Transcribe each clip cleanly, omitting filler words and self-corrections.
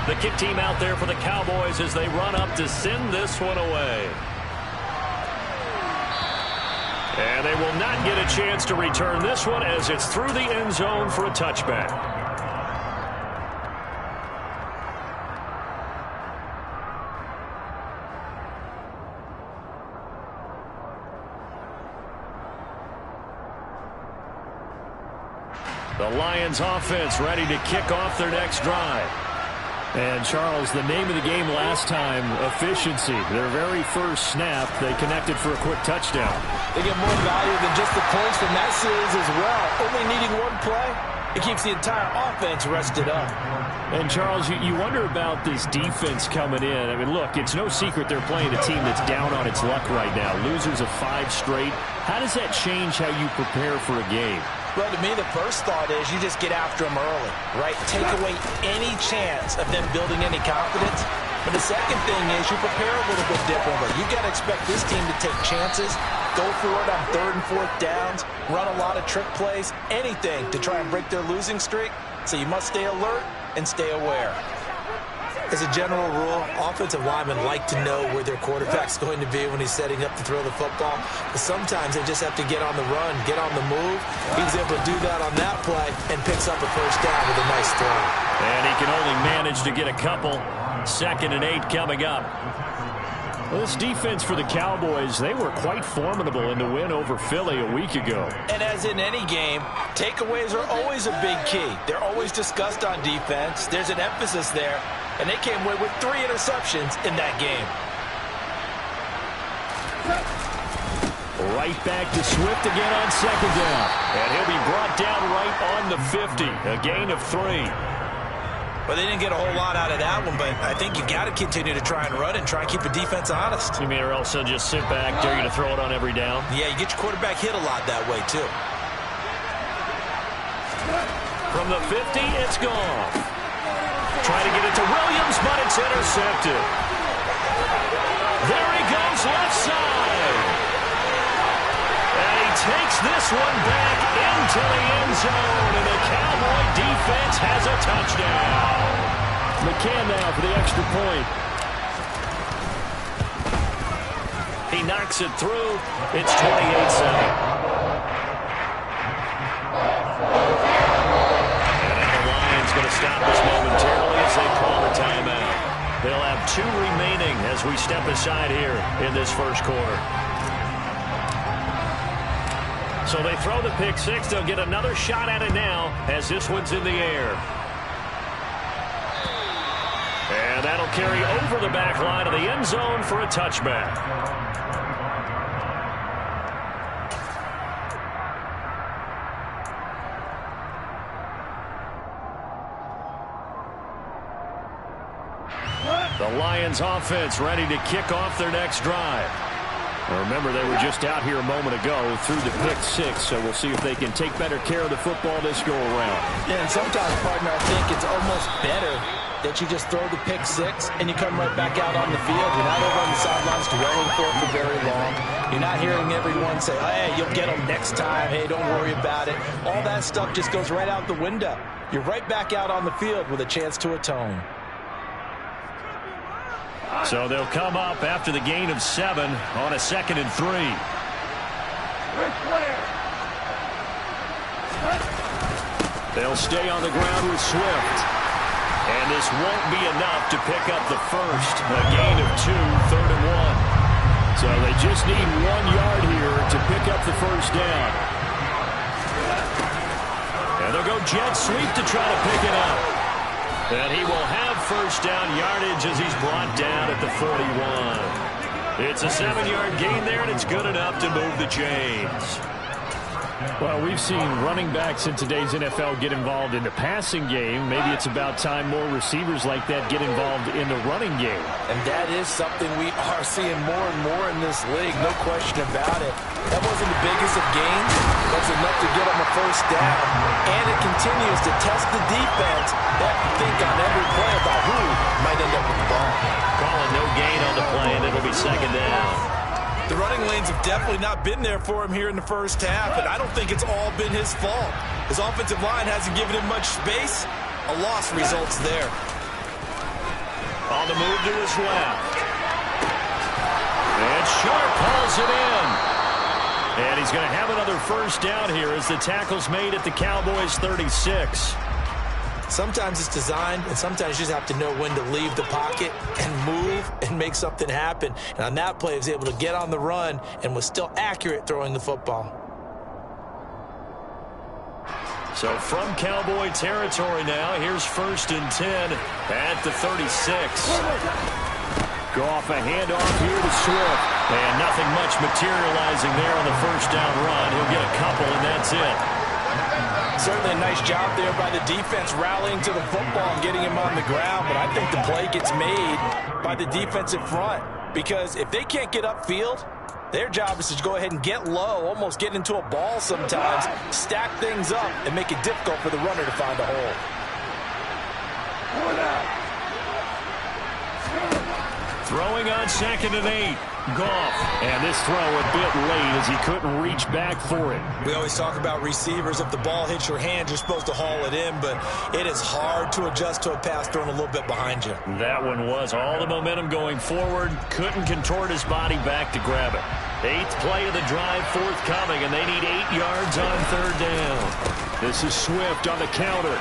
The kick team out there for the Cowboys as they run up to send this one away. And they will not get a chance to return this one as it's through the end zone for a touchback. The Lions offense ready to kick off their next drive. And, Charles, the name of the game last time, efficiency. Their very first snap, they connected for a quick touchdown. They get more value than just the points from that series as well. Only needing one play, it keeps the entire offense rested up. And, Charles, you wonder about this defense coming in. I mean, look, it's no secret they're playing a team that's down on its luck right now. Losers of 5 straight. How does that change how you prepare for a game? Well, to me, the first thought is you just get after them early, right? Take away any chance of them building any confidence. But the second thing is you prepare a little bit differently. You got to expect this team to take chances, go for it on 3rd and 4th downs, run a lot of trick plays, anything to try and break their losing streak. So you must stay alert and stay aware. As a general rule, offensive linemen like to know where their quarterback's going to be when he's setting up to throw the football. But sometimes they just have to get on the run, get on the move. He was able to do that on that play and picks up a first down with a nice throw. And he can only manage to get a couple. 2nd and 8 coming up. Well, this defense for the Cowboys, they were quite formidable in the win over Philly a week ago. And as in any game, takeaways are always a big key. They're always discussed on defense. There's an emphasis there. And they came away with 3 interceptions in that game. Right back to Swift again on 2nd down. And he'll be brought down right on the 50. A gain of 3. Well, they didn't get a whole lot out of that one, but I think you got to continue to try and run and try and keep the defense honest. You mean, or else they'll just sit back, dare you to throw it on every down? Yeah, you get your quarterback hit a lot that way, too. From the 50, it's gone. Trying to get it to Williams, but it's intercepted. There he goes, left side. And he takes this one back into the end zone, and the Cowboy defense has a touchdown. McCann now for the extra point. He knocks it through. It's 28-7. Going to stop this momentarily as they call the timeout. They'll have 2 remaining as we step aside here in this first quarter. So they throw the pick 6. They'll get another shot at it now as this one's in the air. And that'll carry over the back line of the end zone for a touchback. The Lions offense ready to kick off their next drive. Now remember, they were just out here a moment ago through the pick 6, so we'll see if they can take better care of the football this go-around. Yeah, and sometimes, partner, I think it's almost better that you just throw the pick 6 and you come right back out on the field. You're not over on the sidelines dwelling for it for very long. You're not hearing everyone say, hey, you'll get them next time. Hey, don't worry about it. All that stuff just goes right out the window. You're right back out on the field with a chance to atone. So they'll come up after the gain of 7 on a 2nd and 3. They'll stay on the ground with Swift. And this won't be enough to pick up the first. A gain of 2, 3rd and 1. So they just need 1 yard here to pick up the first down. And they'll go jet sweep to try to pick it up. And he will have first down yardage as he's brought down at the 41. It's a 7-yard gain there, and it's good enough to move the chains. Well, we've seen running backs in today's NFL get involved in the passing game. Maybe it's about time more receivers like that get involved in the running game. And that is something we are seeing more and more in this league, no question about it. That wasn't the biggest of gains. That's enough to get them a first down. And it continues to test the defense. They have to think on every play about who might end up with the ball. Calling no gain on the play, and it'll be 2nd down. The running lanes have definitely not been there for him here in the first half, and I don't think it's all been his fault. His offensive line hasn't given him much space. A loss results there. On the move to his left. And Sharp hauls it in. And he's going to have another first down here as the tackle's made at the Cowboys' 36. Sometimes it's designed, and sometimes you just have to know when to leave the pocket and move and make something happen. And on that play, he was able to get on the run and was still accurate throwing the football. So from Cowboy territory now, here's 1st and 10 at the 36. Goff a handoff here to Swift. And nothing much materializing there on the first down run. He'll get a couple, and that's it. Certainly a nice job there by the defense rallying to the football and getting him on the ground, but I think the play gets made by the defensive front because if they can't get upfield, their job is to go ahead and get low, almost get into a ball sometimes, stack things up, and make it difficult for the runner to find a hole. Throwing on 2nd and 8. Goff. And this throw a bit late as he couldn't reach back for it. We always talk about receivers. If the ball hits your hand, you're supposed to haul it in, but it is hard to adjust to a pass thrown a little bit behind you. That one was all the momentum going forward. Couldn't contort his body back to grab it. 8th play of the drive forthcoming, and they need 8 yards on 3rd down. This is Swift on the counter.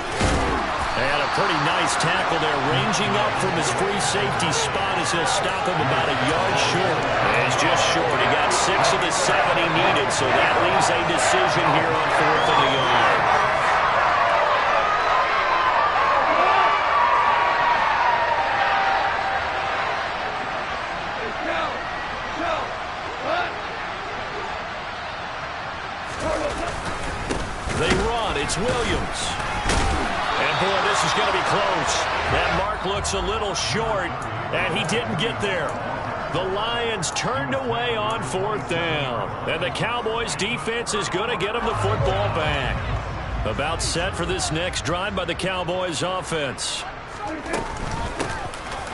And a pretty nice tackle there, ranging up from his free safety spot as he'll stop him about a yard short. And he's just short. He got 6 of the 7 he needed, so that leaves a decision here on 4th and a yard. They run. It's Williams. And, boy, this is going to be close. That mark looks a little short, and he didn't get there. The Lions turned away on 4th down. And the Cowboys' defense is going to get them the football back. About set for this next drive by the Cowboys' offense.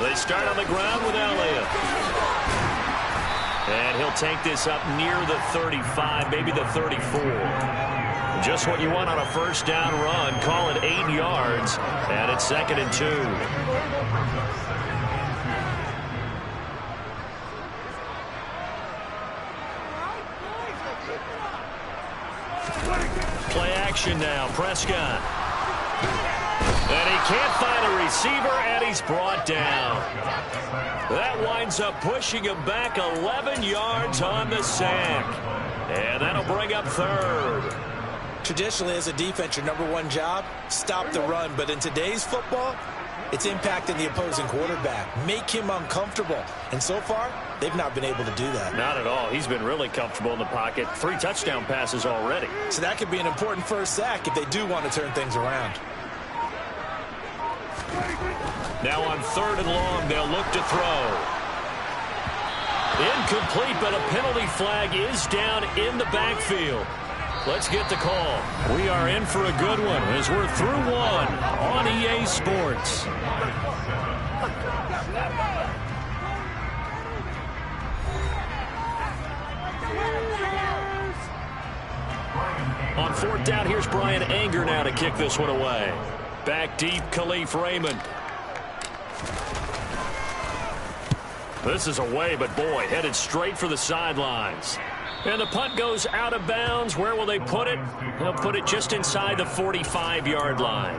They start on the ground with Elliott. And he'll take this up near the 35, maybe the 34. Just what you want on a first down run. Call it 8 yards. And it's 2nd and 2. Play action now. Prescott. And he can't find a receiver, and he's brought down. That winds up pushing him back 11 yards on the sack. And that'll bring up 3rd. Traditionally, as a defense, your #1 job, stop the run. But in today's football, it's impacting the opposing quarterback. Make him uncomfortable. And so far, they've not been able to do that. Not at all. He's been really comfortable in the pocket. 3 touchdown passes already. So that could be an important first sack if they do want to turn things around. Now on 3rd and long, they'll look to throw. Incomplete, but a penalty flag is down in the backfield. Let's get the call. We are in for a good one as we're through 1 on EA Sports. On 4th down, here's Brian Anger now to kick this one away. Back deep, Khalif Raymond. This is away, but boy, headed straight for the sidelines. And the punt goes out of bounds. Where will they put it? They'll put it just inside the 45-yard line.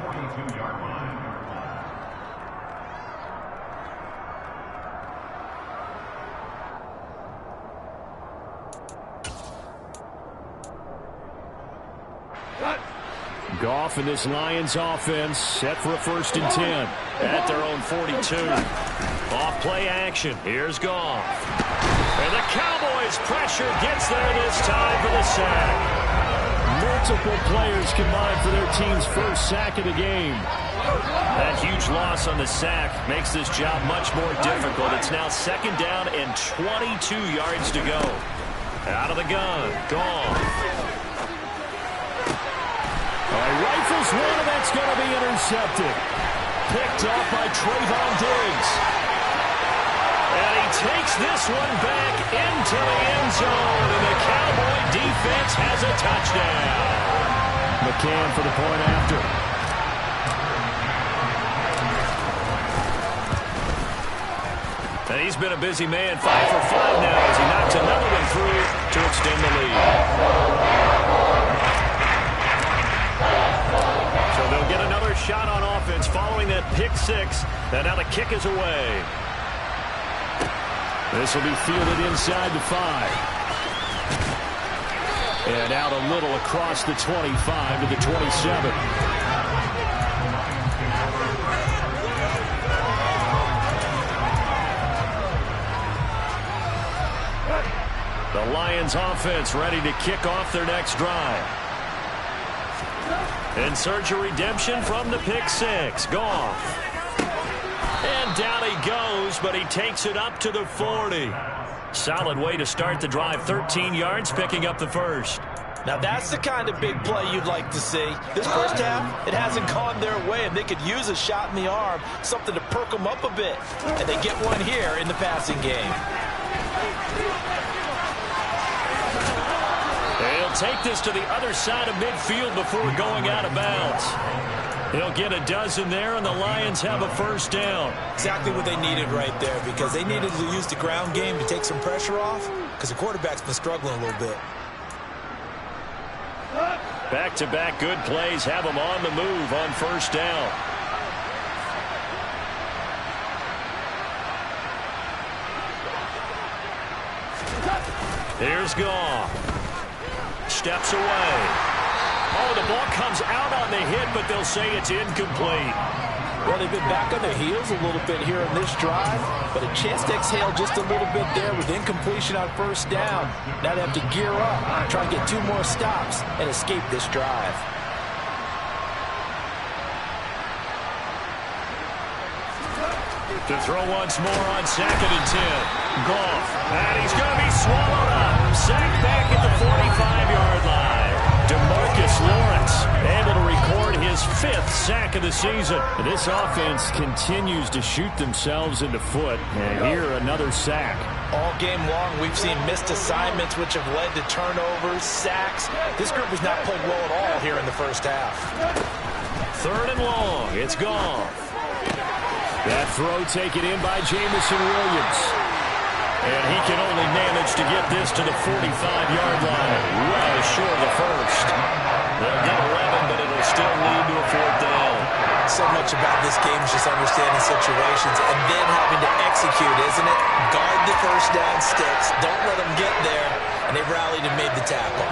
Goff and this Lions offense set for a 1st and 10 at their own 42. Off play action. Here's Goff. And the Cowboys pressure gets there this time for the sack. Multiple players combined for their team's first sack of the game. That huge loss on the sack makes this job much more difficult. It's now 2nd down and 22 yards to go. Out of the gun. Goff. Rifles one, and that's going to be intercepted. Picked off by Trayvon Diggs. And he takes this one back into the end zone, and the Cowboy defense has a touchdown. McCann for the point after. And he's been a busy man, 5 for 5 now as he knocks another one through to extend the lead. So they'll get another shot on offense following that pick six. And now the kick is away. This will be fielded inside the 5. And out a little across the 25 to the 27. The Lions offense ready to kick off their next drive. In search of redemption from the pick six. Goff. And down he goes, but he takes it up to the 40. Solid way to start the drive. 13 yards, picking up the first. Now that's the kind of big play you'd like to see. This first half, it hasn't gone their way, and they could use a shot in the arm, something to perk them up a bit. And they get one here in the passing game. He'll take this to the other side of midfield before going out of bounds. He'll get a dozen there, and the Lions have a first down. Exactly what they needed right there, because they needed to use the ground game to take some pressure off, because the quarterback's been struggling a little bit. Back-to-back good plays have them on the move on first down. Here's Goff. Steps away. Oh, the ball comes out on the hit, but they'll say it's incomplete. Well, they've been back on their heels a little bit here in this drive, but a chance to exhale just a little bit there with incompletion on first down. Now they have to gear up, try and get 2 more stops, and escape this drive. To throw once more on 2nd and 10. Goff, and he's going to be swallowed up. Sacked back at the 45-yard line. DeMarcus Lawrence able to record his 5th sack of the season. And this offense continues to shoot themselves in the foot. And here, another sack. All game long, we've seen missed assignments, which have led to turnovers, sacks. This group has not played well at all here in the first half. 3rd and long. It's Goff. That throw taken in by Jamison Williams. And he can only manage to get this to the 45-yard line. Well short of the first. They'll get 11, but it'll still lead to a 4th down. So much about this game is just understanding situations and then having to execute, isn't it? Guard the first down sticks. Don't let them get there. And they rallied and made the tackle.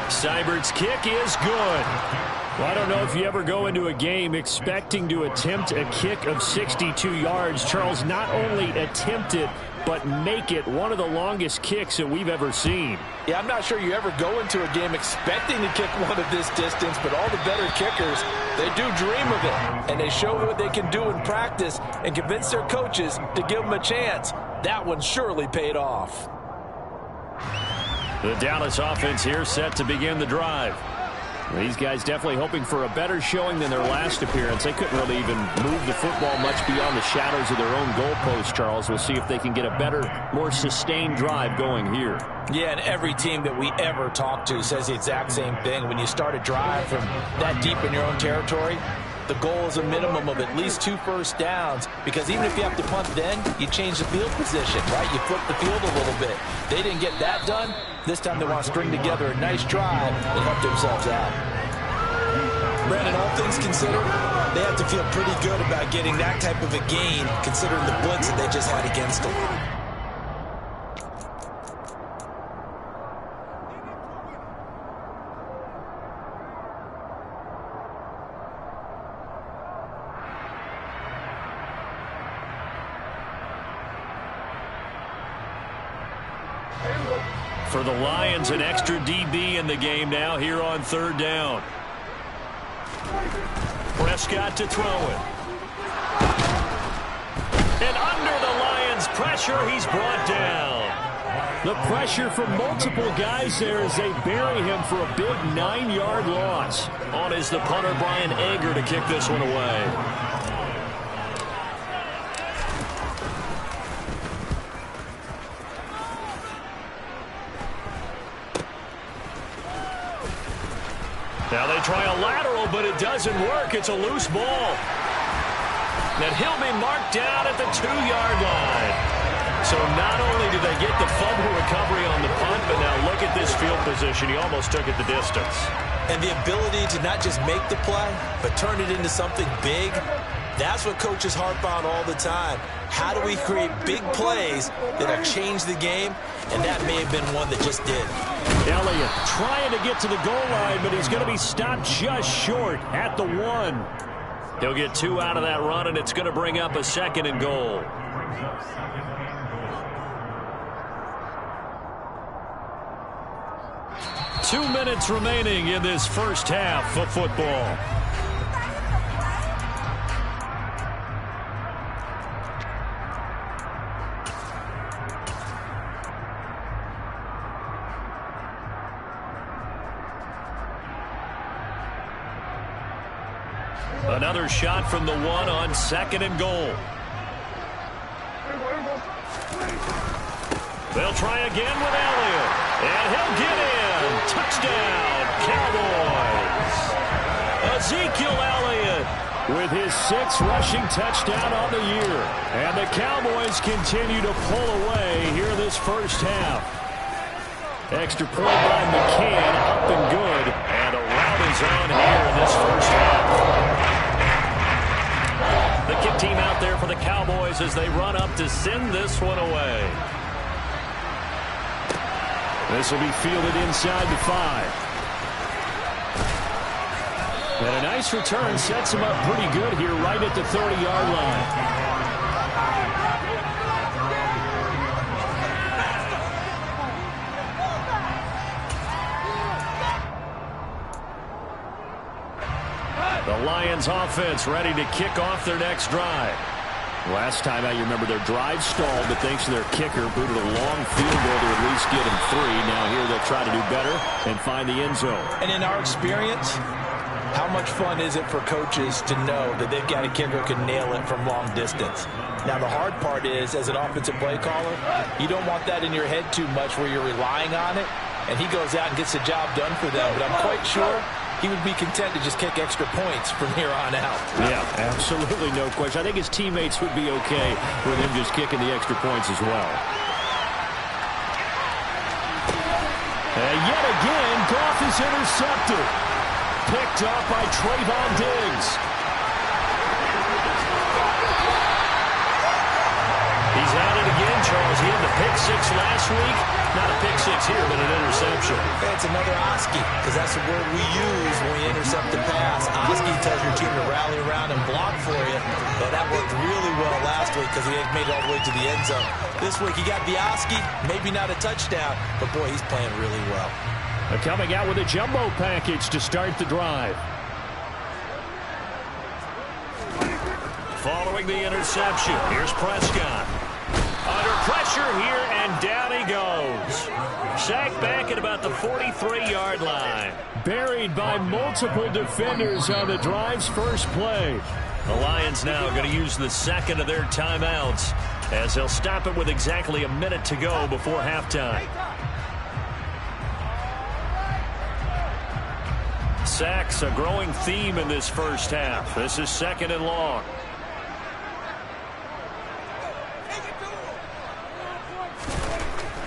Seibert's kick is good. Well, I don't know if you ever go into a game expecting to attempt a kick of 62 yards. Charles, not only attempt it, but make it one of the longest kicks that we've ever seen. Yeah, I'm not sure you ever go into a game expecting to kick one of this distance, but all the better kickers, they do dream of it. And they show what they can do in practice and convince their coaches to give them a chance. That one surely paid off. The Dallas offense here set to begin the drive. These guys definitely hoping for a better showing than their last appearance. They couldn't really even move the football much beyond the shadows of their own goalpost, Charles. We'll see if they can get a better, more sustained drive going here. Yeah, and every team that we ever talk to says the exact same thing. When you start a drive from that deep in your own territory, the goal is a minimum of at least 2 first downs, because even if you have to punt then, you change the field position, right? You flip the field a little bit. They didn't get that done. This time they want to string together a nice drive and help themselves out. Brandon, all things considered, they have to feel pretty good about getting that type of a gain, considering the blitz that they just had against them. For the Lions, an extra DB in the game now here on 3rd down. Prescott to throw it. And under the Lions' pressure, he's brought down. The pressure from multiple guys there as they bury him for a big 9-yard loss. On is the punter, Brian Egger, to kick this one away. Now they They try a lateral, but it doesn't work. It's a loose ball. And he'll be marked down at the 2-yard line. So not only did they get the fumble recovery on the punt, but now look at this field position. He almost took it the distance. And the ability to not just make the play, but turn it into something big, that's what coaches harp on all the time. How do we create big plays that'll change the game? And that may have been one that just did. Elliott trying to get to the goal line, but he's going to be stopped just short at the 1. He'll get 2 out of that run, and it's going to bring up a 2nd and goal. Two minutes remaining in this first half of football. Another shot from the 1 on 2nd and goal. They'll try again with Elliott. And he'll get in. Touchdown, Cowboys. Ezekiel Elliott with his 6th rushing touchdown on the year. And the Cowboys continue to pull away here this first half. Extra point by McCann, up and good. And a rout is on here in this first half. The kick team out there for the Cowboys as they run up to send this one away. This will be fielded inside the 5. And a nice return sets him up pretty good here right at the 30-yard line. The Lions offense ready to kick off their next drive. Last time out, you remember their drive stalled, but thanks to their kicker, booted a long field goal to at least get them 3. Now here they'll try to do better and find the end zone. And in our experience, how much fun is it for coaches to know that they've got a kicker who can nail it from long distance? Now the hard part is, as an offensive play caller, you don't want that in your head too much where you're relying on it, and he goes out and gets the job done for them. But I'm quite sure he would be content to just kick extra points from here on out. Yeah, absolutely no question. I think his teammates would be okay with him just kicking the extra points as well. And yet again, Goff is intercepted. Picked up by Trayvon Diggs. He's at it again, Charles. He had the pick-6 last week. Not a pick-6 here, but an interception. It's another Oski, because that's the word we use when we intercept the pass. Oski tells your team to rally around and block for you. Well, that worked really well last week because he made it all the way to the end zone. This week he got the Oski, maybe not a touchdown, but boy, he's playing really well. They're coming out with a jumbo package to start the drive. Following the interception, here's Prescott. Under pressure here, and down he goes. Sacked back at about the 43-yard line. Buried by multiple defenders on the drive's first play. The Lions now going to use the 2nd of their timeouts as they'll stop it with exactly a minute to go before halftime. Sacks a growing theme in this first half. This is 2nd and long.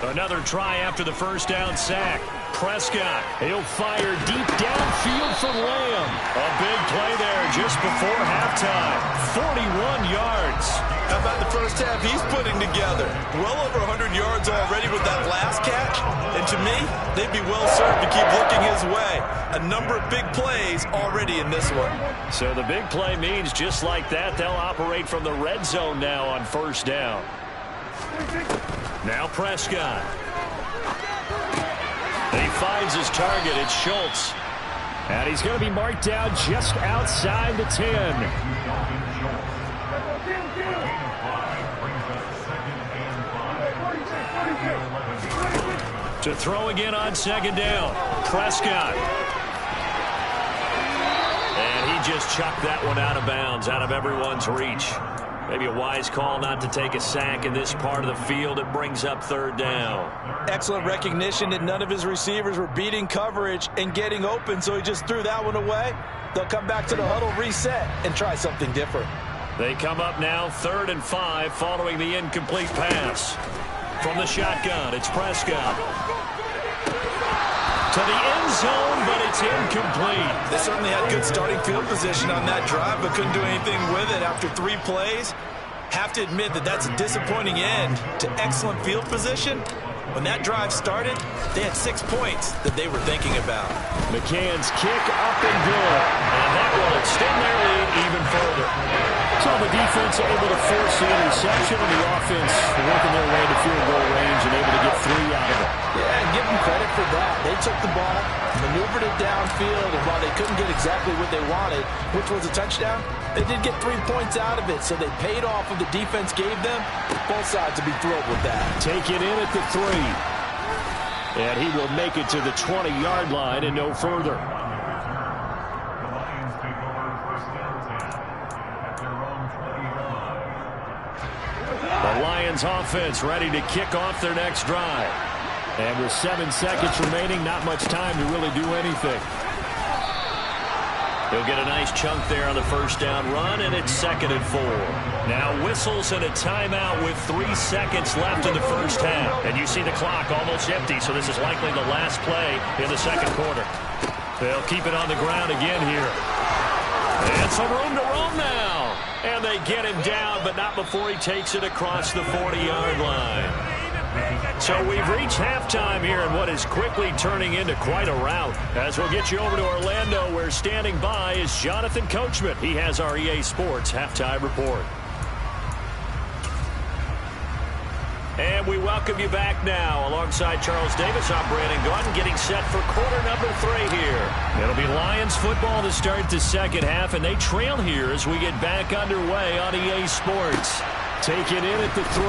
Another try after the first down sack. Prescott, he'll fire deep downfield for Lamb. A big play there just before halftime. 41 yards. How about the first half he's putting together? Well over 100 yards already with that last catch. And to me, they'd be well served to keep looking his way. A number of big plays already in this one. So the big play means just like that, they'll operate from the red zone now on first down. Now Prescott. He finds his target. It's Schultz. And he's going to be marked down just outside the 10. To throw again on 2nd down. Prescott. And he just chucked that one out of bounds, out of everyone's reach. Maybe a wise call not to take a sack in this part of the field. It brings up third down. Excellent recognition that none of his receivers were beating coverage and getting open, so he just threw that one away. They'll come back to the huddle, reset, and try something different. They come up now 3rd and 5 following the incomplete pass. From the shotgun, it's Prescott. To the end zone, but it's incomplete. They certainly had good starting field position on that drive, but couldn't do anything with it after 3 plays. Have to admit that that's a disappointing end to excellent field position. When that drive started, they had 6 points that they were thinking about. McCann's kick up and good, and that will extend their lead even further. So the defense able to force the interception, and the offense working their way to field goal range and able to get 3 out of it. Yeah, and give them credit for that. They took the ball, maneuvered it downfield, and while they couldn't get exactly what they wanted, which was a touchdown, they did get 3 points out of it, so they paid off what the defense gave them. Both sides will be thrilled with that. Take it in at the 3. And he will make it to the 20-yard line and no further. The Lions offense ready to kick off their next drive. And with 7 seconds remaining, not much time to really do anything. He'll get a nice chunk there on the first down run, and it's 2nd and 4. Now whistles and a timeout with 3 seconds left in the first half. And you see the clock almost empty, so this is likely the last play in the second quarter. They'll keep it on the ground again here. And some room to roam now. And they get him down, but not before he takes it across the 40-yard line. So we've reached halftime here in what is quickly turning into quite a rout. As we'll get you over to Orlando, where standing by is Jonathan Coachman. He has our EA Sports halftime report. And we welcome you back now. Alongside Charles Davis, I'm Brandon Gaudin, getting set for quarter number 3 here. It'll be Lions football to start the second half, and they trail here as we get back underway on EA Sports. Take it in at the 3.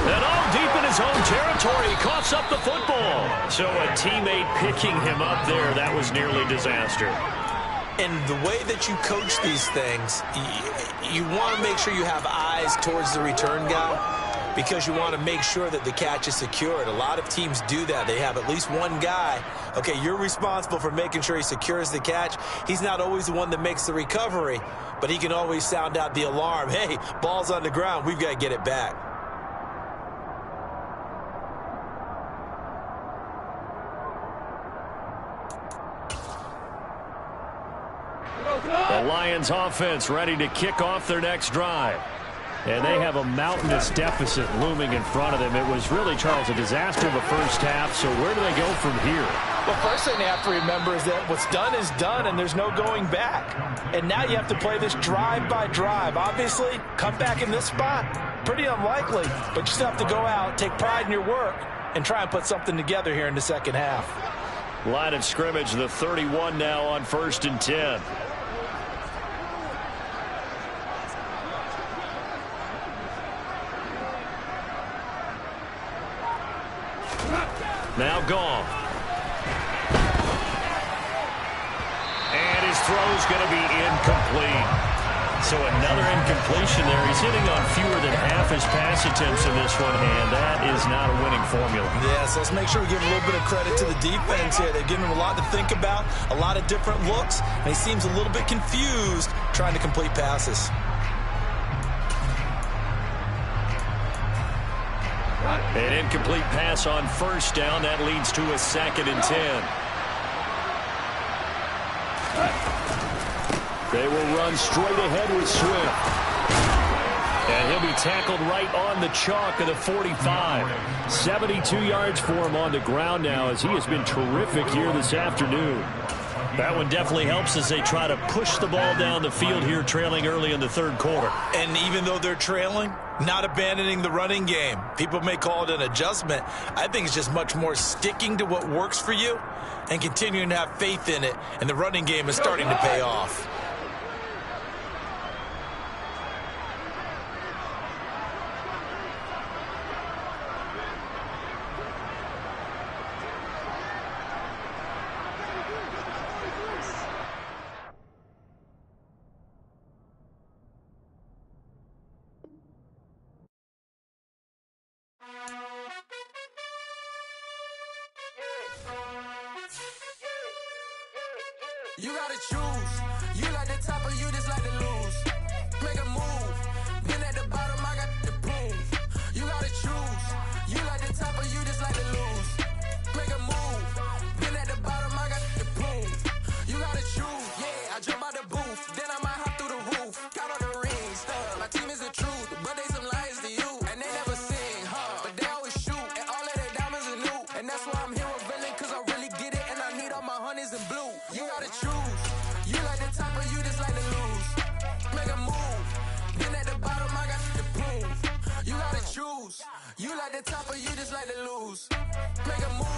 And deep in his own territory, he coughs up the football. So a teammate picking him up there, that was nearly disaster. And the way that you coach these things, you want to make sure you have eyes towards the return guy, because you want to make sure that the catch is secured. A lot of teams do that. They have at least one guy. Okay, you're responsible for making sure he secures the catch. He's not always the one that makes the recovery, but he can always sound out the alarm. Hey, ball's on the ground. We've got to get it back. The Lions offense ready to kick off their next drive. And they have a mountainous deficit looming in front of them. It was really, Charles, a disaster in the first half. So where do they go from here? Well, first thing they have to remember is that what's done is done, and there's no going back. And now you have to play this drive by drive. Obviously, come back in this spot, pretty unlikely. But you still have to go out, take pride in your work, and try and put something together here in the second half. Line of scrimmage, the 31 now on 1st and 10. Now Goff. And his throw's going to be incomplete. So another incompletion there. He's hitting on fewer than half his pass attempts in this one, and that is not a winning formula. Yeah, so let's make sure we give a little bit of credit to the defense here. They've given him a lot to think about, a lot of different looks, and he seems a little bit confused trying to complete passes. An incomplete pass on first down. That leads to a 2nd and 10. They will run straight ahead with Swift. And he'll be tackled right on the chalk of the 45. 72 yards for him on the ground now, as he has been terrific here this afternoon. That one definitely helps as they try to push the ball down the field here, trailing early in the third quarter. And even though they're trailing, not abandoning the running game. People may call it an adjustment. I think it's just much more sticking to what works for you and continuing to have faith in it. And the running game is starting to pay off. You gotta choose. You like the top or you just like to lose. Make a move. Been at the bottom, I got the boom. You gotta choose. You like the top or you just like to lose. Make a move. Been at the bottom, I got the boom. You gotta choose. Yeah, I jump out the booth. Then I might hop through the roof. Count all the rings. My team is the truth, but they some liars to you. And they never sing, but they always shoot. And all of their diamonds are new. And that's why I'm here revealing, cause I really get it. And I need all my honeys in blue. You gotta choose. You like the top or you just like to lose. Make a move. Been at the bottom, I got the boom. You gotta choose. You like the top or you just like to lose. Make a move.